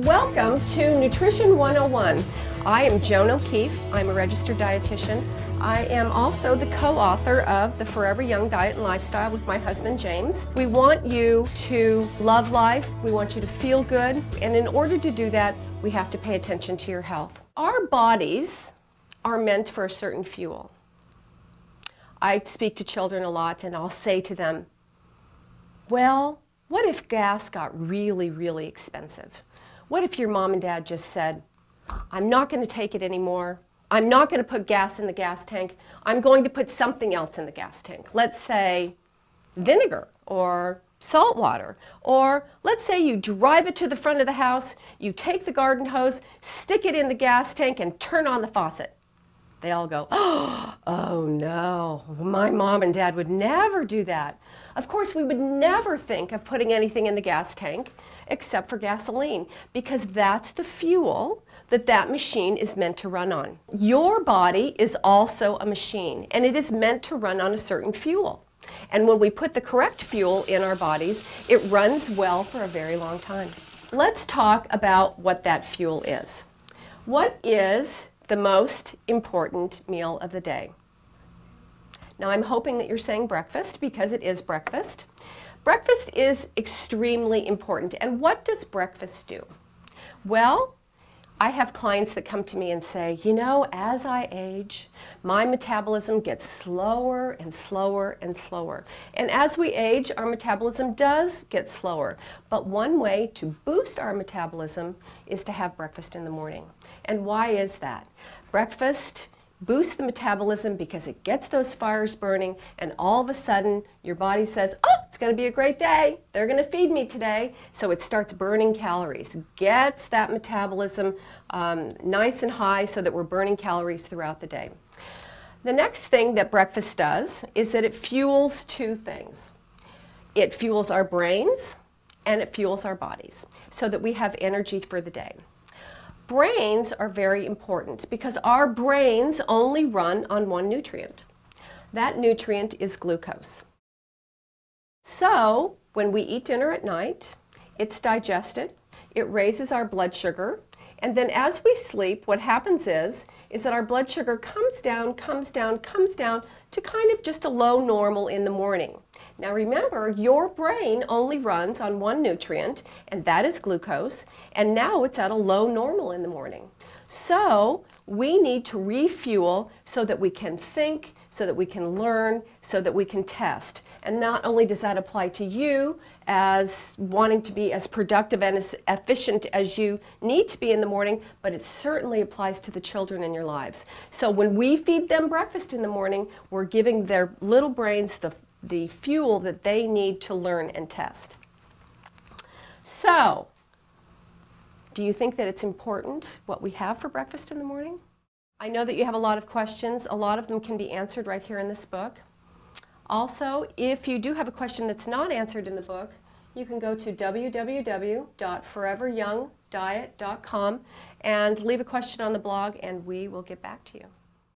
Welcome to Nutrition 101. I am Joan O'Keefe. I'm a registered dietitian. I am also the co-author of the Forever Young Diet and Lifestyle with my husband James. We want you to love life, we want you to feel good, and in order to do that, we have to pay attention to your health. Our bodies are meant for a certain fuel. I speak to children a lot and I'll say to them, well, what if gas got really, really expensive? What if your mom and dad just said, I'm not going to take it anymore. I'm not going to put gas in the gas tank. I'm going to put something else in the gas tank. Let's say vinegar or salt water. Or let's say you drive it to the front of the house, you take the garden hose, stick it in the gas tank and turn on the faucet. They all go, oh no, my mom and dad would never do that. Of course, we would never think of putting anything in the gas tank except for gasoline, because that's the fuel that machine is meant to run on. Your body is also a machine, and it is meant to run on a certain fuel. And when we put the correct fuel in our bodies, it runs well for a very long time. Let's talk about what that fuel is. What is the most important meal of the day? Now I'm hoping that you're saying breakfast, because it is breakfast. Breakfast is extremely important. And what does breakfast do? Well, I have clients that come to me and say, you know, as I age, my metabolism gets slower and slower and slower. And as we age, our metabolism does get slower. But one way to boost our metabolism is to have breakfast in the morning. And why is that? Breakfast boosts the metabolism because it gets those fires burning, and all of a sudden your body says, oh, it's going to be a great day. They're going to feed me today. So it starts burning calories, gets that metabolism nice and high so that we're burning calories throughout the day. The next thing that breakfast does is that it fuels two things. It fuels our brains and it fuels our bodies so that we have energy for the day. Brains are very important because our brains only run on one nutrient. That nutrient is glucose. So when we eat dinner at night, it's digested, it raises our blood sugar, and then as we sleep, what happens is that our blood sugar comes down to kind of just a low normal in the morning. Now remember, your brain only runs on one nutrient, and that is glucose, and now it's at a low normal in the morning. So we need to refuel so that we can think, so that we can learn, so that we can test. And not only does that apply to you as wanting to be as productive and as efficient as you need to be in the morning, but it certainly applies to the children in your lives. So when we feed them breakfast in the morning, we're giving their little brains the fuel that they need to learn and test. So, do you think that it's important what we have for breakfast in the morning? I know that you have a lot of questions. A lot of them can be answered right here in this book. Also, if you do have a question that's not answered in the book, you can go to www.foreveryoungdiet.com and leave a question on the blog, and we will get back to you.